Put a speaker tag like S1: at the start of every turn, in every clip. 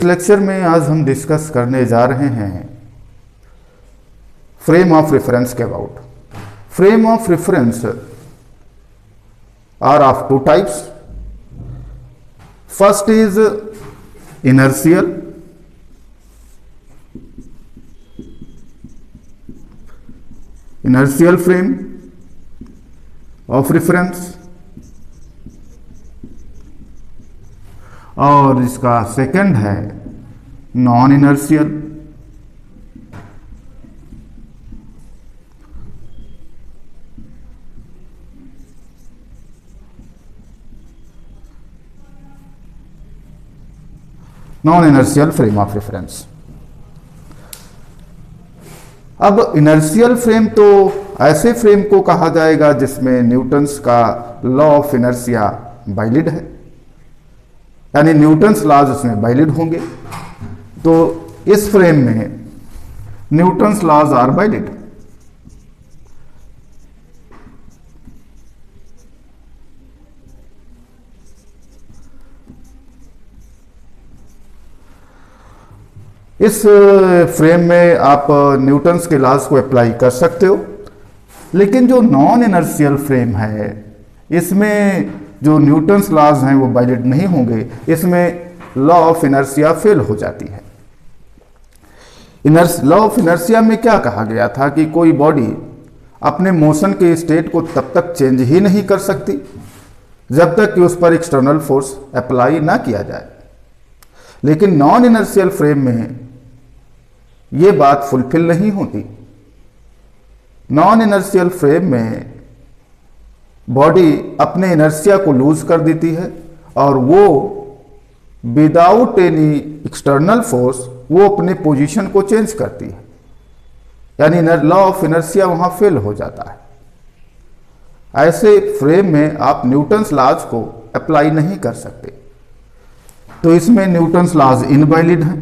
S1: इस लेक्चर में आज हम डिस्कस करने जा रहे हैं फ्रेम ऑफ रेफरेंस के about. Frame of reference are of two types. First is inertial, inertial frame of reference, और इसका सेकंड है non inertial. Non inertial frame of reference. अब इनर्शियल फ्रेम तो ऐसे फ्रेम को कहा जाएगा जिसमें न्यूटन्स का लॉ ऑफ इनर्शिया वैलिड है, यानी न्यूटन्स लॉज उसमें वैलिड होंगे। तो इस फ्रेम में न्यूटन्स लॉज आर वैलिड। इस फ्रेम में आप न्यूटन्स के लॉज को अप्लाई कर सकते हो, लेकिन जो नॉन इनर्शियल फ्रेम है इसमें जो न्यूटन्स लॉज हैं वो वैलिड नहीं होंगे। इसमें लॉ ऑफ इनर्शिया फेल हो जाती है। लॉ ऑफ इनर्शिया में क्या कहा गया था कि कोई बॉडी अपने मोशन के स्टेट को तब तक चेंज ही नहीं कर सकती जब तक कि उस पर एक्सटर्नल फोर्स अप्लाई ना किया जाए। लेकिन नॉन इनर्शियल फ्रेम में ये बात फुलफिल नहीं होती। नॉन इनर्शियल फ्रेम में बॉडी अपने इनर्शिया को लूज कर देती है और वो विदाउट एनी एक्सटर्नल फोर्स वो अपने पोजीशन को चेंज करती है, यानी लॉ ऑफ इनर्शिया वहां फेल हो जाता है। ऐसे फ्रेम में आप न्यूटन्स लॉज को अप्लाई नहीं कर सकते, तो इसमें न्यूटन्स लॉज इनवैलिड हैं।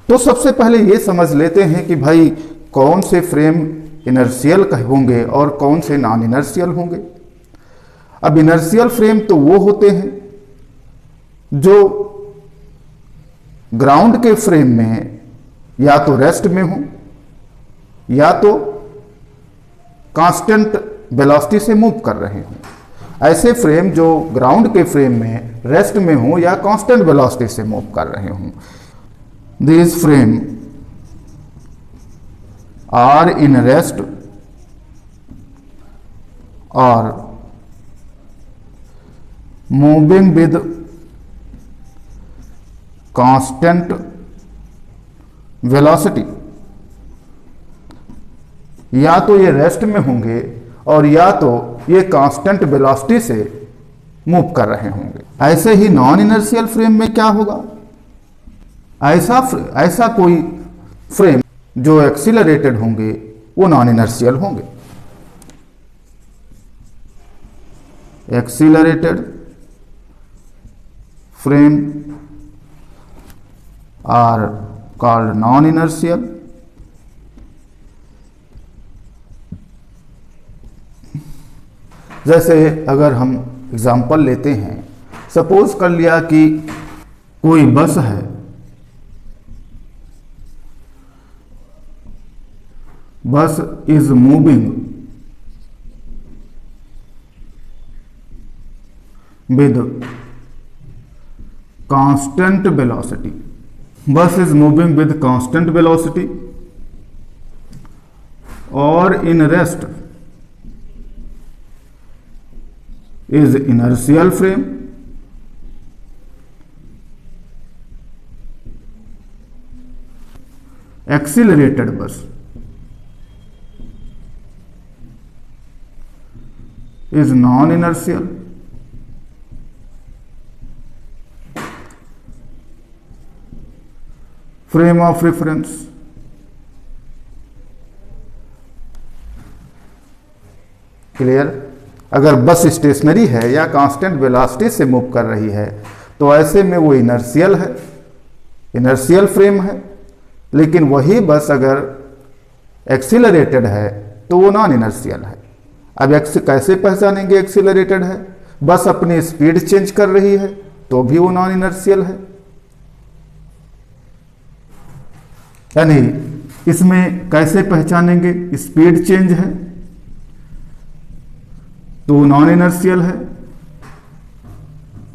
S1: तो सबसे पहले ये समझ लेते हैं कि भाई कौन से फ्रेम इनर्शियल होंगे और कौन से नॉन इनर्शियल होंगे। अब इनर्शियल फ्रेम तो वो होते हैं जो ग्राउंड के फ्रेम में या तो रेस्ट में हो या तो कांस्टेंट वेलोसिटी से मूव कर रहे हो। ऐसे फ्रेम जो ग्राउंड के फ्रेम में रेस्ट में हो या कांस्टेंट वेलोसिटी से मूव कर रहे हों, these frame are in rest or moving with constant velocity। या तो ये रेस्ट में होंगे और या तो ये कांस्टेंट वेलोसिटी से मूव कर रहे होंगे। ऐसे ही नॉन इनर्शियल फ्रेम में क्या होगा, ऐसा कोई फ्रेम जो एक्सीलरेटेड होंगे वो नॉन इनर्शियल होंगे। Accelerated frame are called non inertial. जैसे अगर हम एग्जांपल लेते हैं, सपोज कर लिया कि कोई बस है, bus is moving with constant velocity. Bus is moving with constant velocity और in rest is inertial frame. Accelerated bus is non-inertial। frame of reference clear. अगर बस स्टेशनरी है या कांस्टेंट वेलोसिटी से मूव कर रही है तो ऐसे में वो इनर्शियल है, इनर्शियल फ्रेम है। लेकिन वही बस अगर एक्सीलरेटेड है तो वो नॉन इनर्शियल है। अब कैसे पहचानेंगे एक्सीलरेटेड है? बस अपनी स्पीड चेंज कर रही है तो भी वो नॉन इनर्शियल है। यानी इसमें कैसे पहचानेंगे? स्पीड चेंज है तो नॉन इनर्शियल है,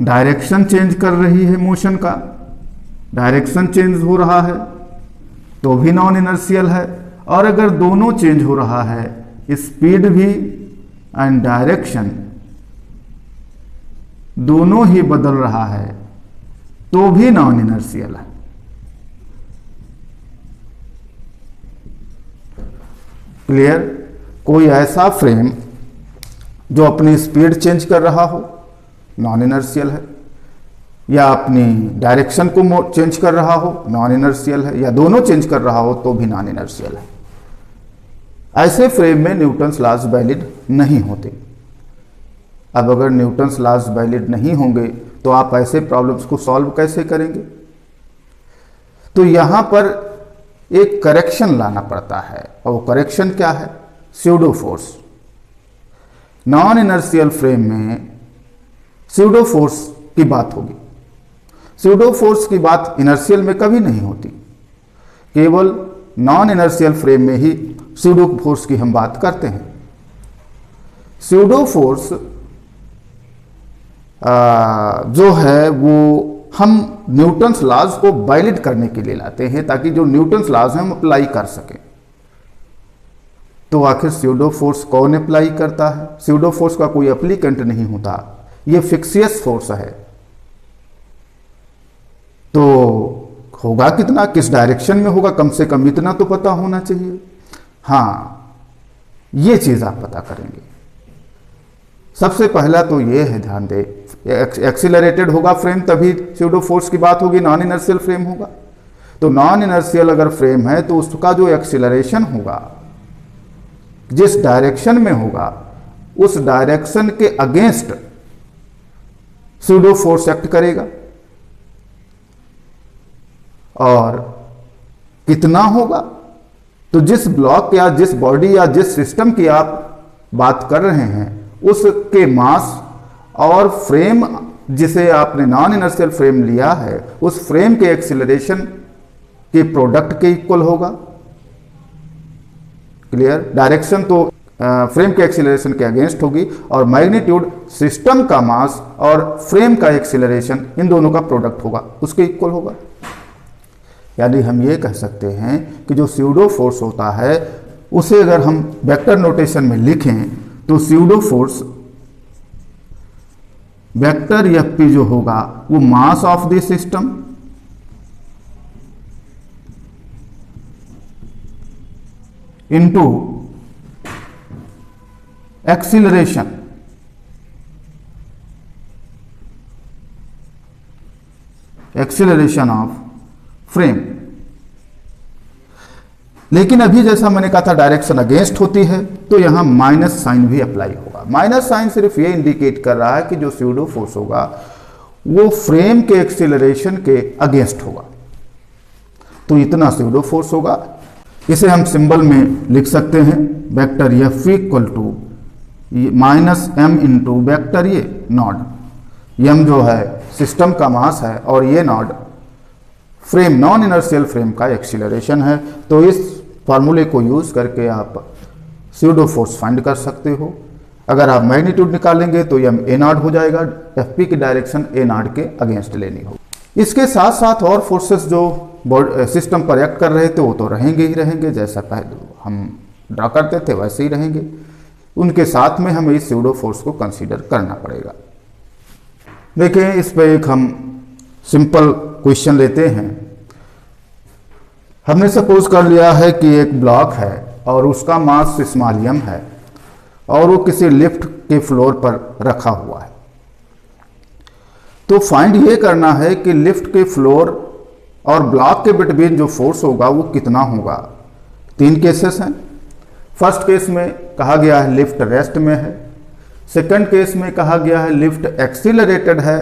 S1: डायरेक्शन चेंज कर रही है मोशन का, डायरेक्शन चेंज हो रहा है तो भी नॉन इनर्शियल है, और अगर दोनों चेंज हो रहा है, स्पीड भी एंड डायरेक्शन दोनों ही बदल रहा है तो भी नॉन इनर्शियल है। क्लियर? कोई ऐसा फ्रेम जो अपनी स्पीड चेंज कर रहा हो नॉन इनर्शियल है, या अपनी डायरेक्शन को चेंज कर रहा हो नॉन इनर्शियल है, या दोनों चेंज कर रहा हो तो भी नॉन इनर्शियल है। ऐसे फ्रेम में न्यूटन्स लॉज वैलिड नहीं होते। अब अगर न्यूटन्स लॉज वैलिड नहीं होंगे तो आप ऐसे प्रॉब्लम्स को सॉल्व कैसे करेंगे? तो यहां पर एक करेक्शन लाना पड़ता है, और वो करेक्शन क्या है? Pseudo force. Non inertial frame में स्यूडो फोर्स की बात होगी। स्यूडो फोर्स की बात इनर्शियल में कभी नहीं होती, केवल नॉन इनर्शियल फ्रेम में ही स्यूडो फोर्स की हम बात करते हैं। स्यूडो फोर्स जो है वो हम न्यूटन्स लॉज को वैलिड करने के लिए लाते हैं, ताकि जो न्यूटन्स लॉज हैं हम अप्लाई कर सकें। तो आखिर स्यूडो फोर्स कौन अप्लाई करता है? स्यूडो फोर्स का कोई एप्लीकेंट नहीं होता, ये फिक्सियस फोर्स है। तो होगा कितना, किस डायरेक्शन में होगा, कम से कम इतना तो पता होना चाहिए। हाँ, ये चीज आप पता करेंगे। सबसे पहला तो ये है, ध्यान दे, एक्सीलरेटेड होगा फ्रेम तभी स्यूडो फोर्स की बात होगी, नॉन इनर्शियल फ्रेम होगा। तो नॉन इनर्शियल अगर फ्रेम है तो उसका जो एक्सीलरेशन होगा, जिस डायरेक्शन में होगा, उस डायरेक्शन के अगेंस्ट स्यूडो फोर्स एक्ट करेगा। और कितना होगा? तो जिस ब्लॉक या जिस बॉडी या जिस सिस्टम की आप बात कर रहे हैं, उसके मास और फ्रेम जिसे आपने नॉन इनर्शियल फ्रेम लिया है, उस फ्रेम के एक्सीलरेशन के प्रोडक्ट के इक्वल होगा। क्लियर? डायरेक्शन तो फ्रेम के एक्सीलरेशन के अगेंस्ट होगी, और मैग्नीट्यूड सिस्टम का मास और फ्रेम का एक्सीलरेशन इन दोनों का प्रोडक्ट होगा, उसके इक्वल होगा। यानी हम ये कह सकते हैं कि जो स्यूडो फोर्स होता है उसे अगर हम वेक्टर नोटेशन में लिखें तो स्यूडो फोर्स वेक्टर एफपी जो होगा वो mass of the system into acceleration of frame. लेकिन अभी जैसा मैंने कहा था डायरेक्शन अगेंस्ट होती है, तो यहां माइनस साइन भी अप्लाई होगा। माइनस साइन सिर्फ ये इंडिकेट कर रहा है कि जो स्यूडो फोर्स होगा वो फ्रेम के एक्सीलरेशन के अगेंस्ट होगा, तो इतना स्यूडो फोर्स होगा। इसे हम सिंबल में लिख सकते हैं, vector F equal to minus M into vector ये नॉड। एम जो है सिस्टम का मास है और ये naught frame, non inertial frame का एक्सीलरेशन है। तो इस फार्मूले को यूज करके आप स्यूडो फोर्स फाइंड कर सकते हो। अगर आप मैग्नीट्यूड निकालेंगे तो एम ए नॉट हो जाएगा, एफ पी की डायरेक्शन ए नॉट के अगेंस्ट लेनी होगी। इसके साथ साथ और फोर्सेस जो सिस्टम पर एक्ट कर रहे थे वो तो रहेंगे ही रहेंगे, जैसा पहले हम ड्रा करते थे वैसे ही रहेंगे। उनके साथ में हमें इस स्यूडो फोर्स को कंसीडर करना पड़ेगा। देखिए, इस पे एक हम सिंपल क्वेश्चन लेते हैं। हमने सपोज कर लिया है कि एक ब्लॉक है और उसका मास स्मॉल एम है और वो किसी लिफ्ट के फ्लोर पर रखा हुआ है। तो फाइंड ये करना है कि लिफ्ट के फ्लोर और ब्लॉक के बिटवीन जो फोर्स होगा वो कितना होगा। 3 केसेस हैं। फर्स्ट केस में कहा गया है लिफ्ट रेस्ट में है, सेकंड केस में कहा गया है लिफ्ट एक्सीलरेटेड है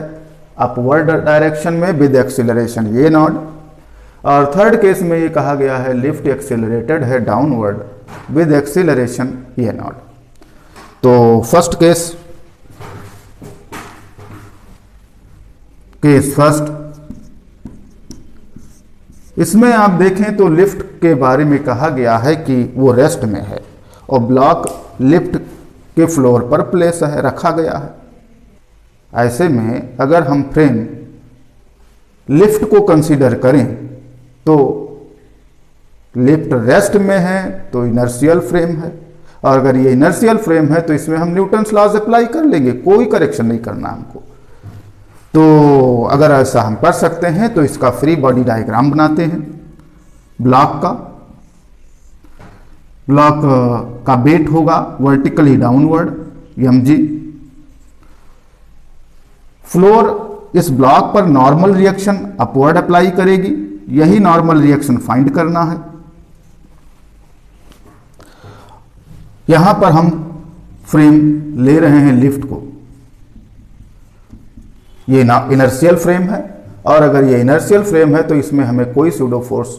S1: अपवर्ड डायरेक्शन में विद एक्सीलरेशन ए नॉट, और थर्ड केस में ये कहा गया है लिफ्ट एक्सेलरेटेड है downward with acceleration A not. तो फर्स्ट केस फर्स्ट, इसमें आप देखें तो लिफ्ट के बारे में कहा गया है कि वो रेस्ट में है और ब्लॉक लिफ्ट के फ्लोर पर प्लेस है, रखा गया है। ऐसे में अगर हम फ्रेम लिफ्ट को कंसीडर करें तो लिफ्ट रेस्ट में है तो इनर्शियल फ्रेम है, और अगर ये इनर्शियल फ्रेम है तो इसमें हम न्यूटन्स लॉज अप्लाई कर लेंगे, कोई करेक्शन नहीं करना हमको। तो अगर ऐसा हम कर सकते हैं तो इसका फ्री बॉडी डायग्राम बनाते हैं। ब्लॉक का वेट होगा वर्टिकली डाउनवर्ड mg। फ्लोर इस ब्लॉक पर नॉर्मल रिएक्शन अपवर्ड अप्लाई करेगी, यही नॉर्मल रिएक्शन फाइंड करना है। यहां पर हम फ्रेम ले रहे हैं लिफ्ट को, ये इनर्शियल फ्रेम है, और अगर ये इनर्शियल फ्रेम है तो इसमें हमें कोई सूडो फोर्स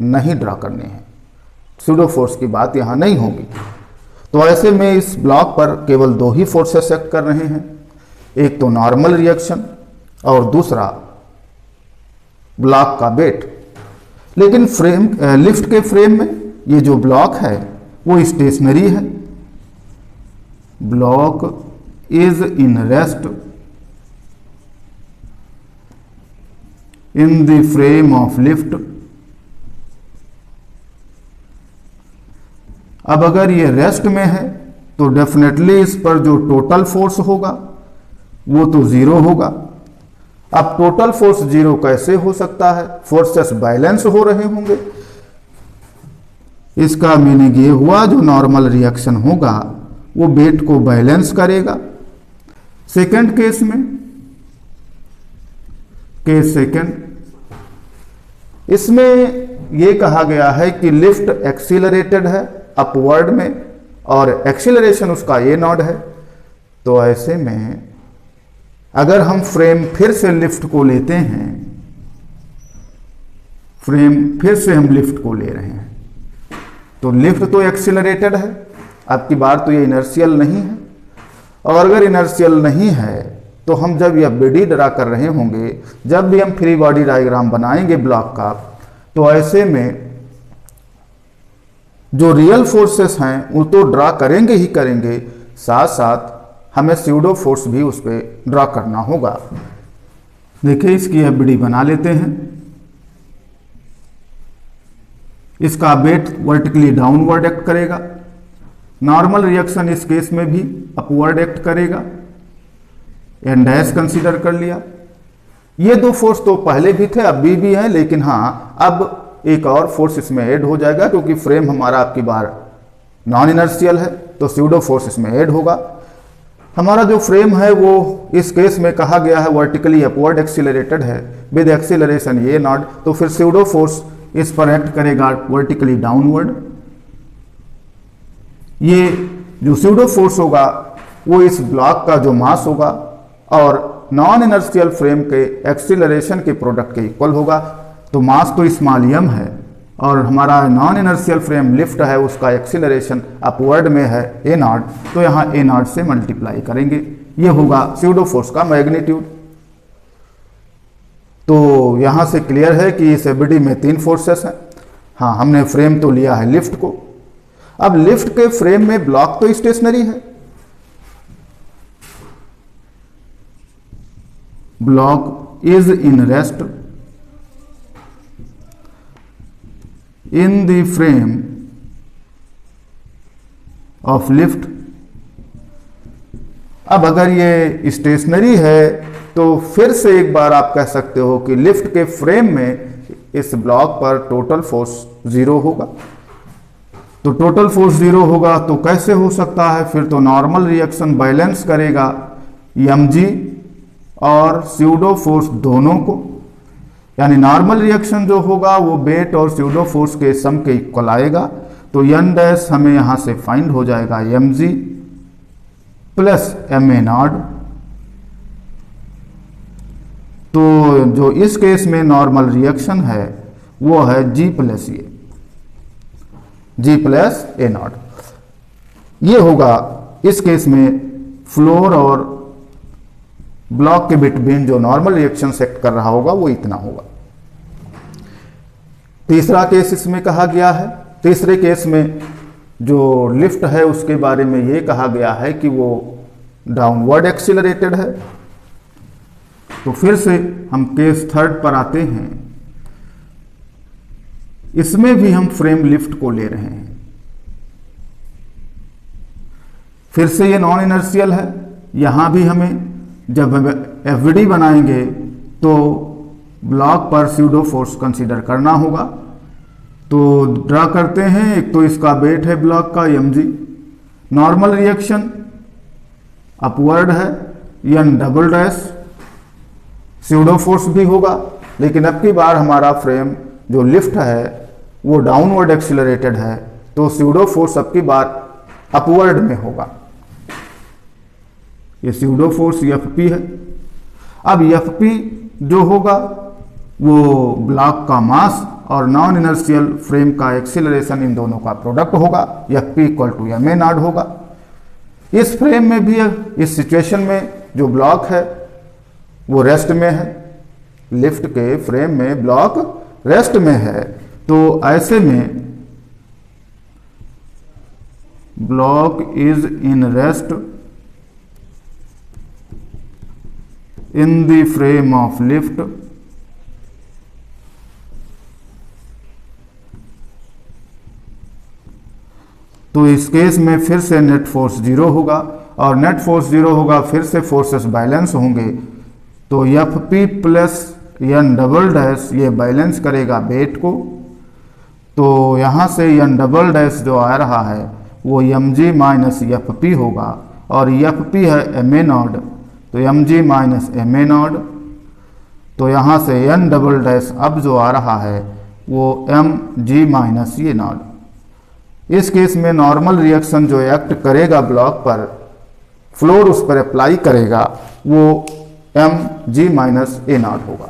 S1: नहीं ड्रा करने हैं, सूडो फोर्स की बात यहां नहीं होगी। तो ऐसे में इस ब्लॉक पर केवल दो ही फोर्सेस एक्ट कर रहे हैं, एक तो नॉर्मल रिएक्शन और दूसरा ब्लॉक का वेट। लेकिन फ्रेम लिफ्ट के फ्रेम में ये जो ब्लॉक है वो स्टेशनरी है। Block is in rest in the frame of lift. अब अगर ये रेस्ट में है तो डेफिनेटली इस पर जो टोटल फोर्स होगा वो तो जीरो होगा। अब टोटल फोर्स जीरो कैसे हो सकता है, फोर्सेस बैलेंस हो रहे होंगे। इसका मीनिंग ये हुआ जो नॉर्मल रिएक्शन होगा वो वेट को बैलेंस करेगा। सेकंड केस में, केस सेकंड, इसमें यह कहा गया है कि लिफ्ट एक्सीलरेटेड है अपवर्ड में और एक्सीलरेशन उसका ए नॉट है। तो ऐसे में अगर हम फ्रेम फिर से लिफ्ट को लेते हैं, फ्रेम फिर से हम लिफ्ट को ले रहे हैं, तो लिफ्ट तो एक्सीलरेटेड है, अब की बार तो ये इनर्शियल नहीं है। और अगर इनर्शियल नहीं है तो हम जब यह बीडी ड्रा कर रहे होंगे, जब भी हम फ्री बॉडी डायग्राम बनाएंगे ब्लॉक का, तो ऐसे में जो रियल फोर्सेस हैं वो तो ड्रा करेंगे ही करेंगे, साथ साथ हमें स्यूडो फोर्स भी उस पर ड्रा करना होगा। देखिए इसकी यह बीडी बना लेते हैं। इसका वेट वर्टिकली डाउनवर्ड एक्ट करेगा, नॉर्मल रिएक्शन इस केस में भी अपवर्ड एक्ट करेगा। एन डैश कंसीडर कर लिया। ये दो फोर्स तो पहले भी थे, अभी भी हैं, लेकिन हाँ अब एक और फोर्स इसमें ऐड हो जाएगा क्योंकि फ्रेम हमारा आपकी बार नॉन इनर्शियल है, तो स्यूडो फोर्स इसमें ऐड होगा। हमारा जो फ्रेम है वो इस केस में कहा गया है वर्टिकली अपवर्ड एक्सीलरेटेड है विद एक्सीलरेशन ए नॉट, तो फिर स्यूडो फोर्स इस पर एक्ट करेगा वर्टिकली डाउनवर्ड। ये जो स्यूडो फोर्स होगा वो इस ब्लॉक का जो मास होगा और नॉन इनर्शियल फ्रेम के एक्सीलरेशन के प्रोडक्ट के इक्वल होगा। तो मास तो स्मॉल m है और हमारा नॉन इनर्शियल फ्रेम लिफ्ट है, उसका एक्सीलरेशन अपवर्ड में है ए नॉट, तो यहाँ ए नॉट से मल्टीप्लाई करेंगे, ये होगा स्यूडो फोर्स का मैग्नीट्यूड। तो यहाँ से क्लियर है कि इस एबीडी में तीन फोर्सेस हैं। हाँ, हमने फ्रेम तो लिया है लिफ्ट को। अब लिफ्ट के फ्रेम में ब्लॉक तो स्टेशनरी है, block is in rest in the frame of lift. अब अगर ये स्टेशनरी है तो फिर से एक बार आप कह सकते हो कि लिफ्ट के फ्रेम में इस ब्लॉक पर टोटल फोर्स जीरो होगा। तो टोटल फोर्स जीरो होगा तो कैसे हो सकता है, फिर तो नॉर्मल रिएक्शन बैलेंस करेगा mg और स्यूडो फोर्स दोनों को, यानी नॉर्मल रिएक्शन जो होगा वो वेट और स्यूडो फोर्स के सम के इक्वल आएगा। तो n डैश हमें यहां से फाइंड हो जाएगा mg प्लस ma नॉट। तो जो इस केस में नॉर्मल रिएक्शन है वो है G प्लस ए नॉट। ये होगा इस केस में फ्लोर और ब्लॉक के बिटवीन जो नॉर्मल रिएक्शन एक्ट कर रहा होगा वो इतना होगा। तीसरा केस इसमें कहा गया है, तीसरे केस में जो लिफ्ट है उसके बारे में ये कहा गया है कि वो डाउनवर्ड एक्सीलरेटेड है। तो फिर से हम केस थर्ड पर आते हैं। इसमें भी हम फ्रेम लिफ्ट को ले रहे हैं। फिर से ये नॉन इनर्शियल है। यहां भी हमें जब एफवीडी बनाएंगे तो ब्लॉक पर स्यूडो फोर्स कंसीडर करना होगा। तो ड्रा करते हैं। एक तो इसका वेट है ब्लॉक का mg, नॉर्मल रिएक्शन अपवर्ड है n double dash, pseudo force भी होगा, लेकिन अब की बार हमारा फ्रेम जो लिफ्ट है वो डाउनवर्ड एक्सीलरेटेड है, तो स्यूडो फोर्स अब की बार अपवर्ड में होगा। ये स्यूडो फोर्स Fp है। अब Fp जो होगा वो ब्लॉक का मास और नॉन इनर्शियल फ्रेम का एक्सीलरेशन, इन दोनों का प्रोडक्ट होगा। Fp equal to ma naught होगा। इस फ्रेम में भी, इस सिचुएशन में जो ब्लॉक है वो रेस्ट में है। लिफ्ट के फ्रेम में ब्लॉक रेस्ट में है, तो ऐसे में block is in rest in the frame of lift तो इस केस में फिर से नेट फोर्स 0 होगा, और नेट फोर्स 0 होगा, फिर से फोर्सेस बैलेंस होंगे। तो Fp plus n double dash ये बैलेंस करेगा वेट को। तो यहाँ से n डबल डैश जो आ रहा है वो mg माइनस Fp होगा, और Fp है ma नॉट, तो mg माइनस ma नॉट। तो यहाँ से n डबल डैश अब जो आ रहा है वो mg माइनस ये नॉट। इस केस में नॉर्मल रिएक्शन जो एक्ट करेगा ब्लॉक पर, फ्लोर उस पर अप्लाई करेगा, वो mg माइनस ए नॉट होगा।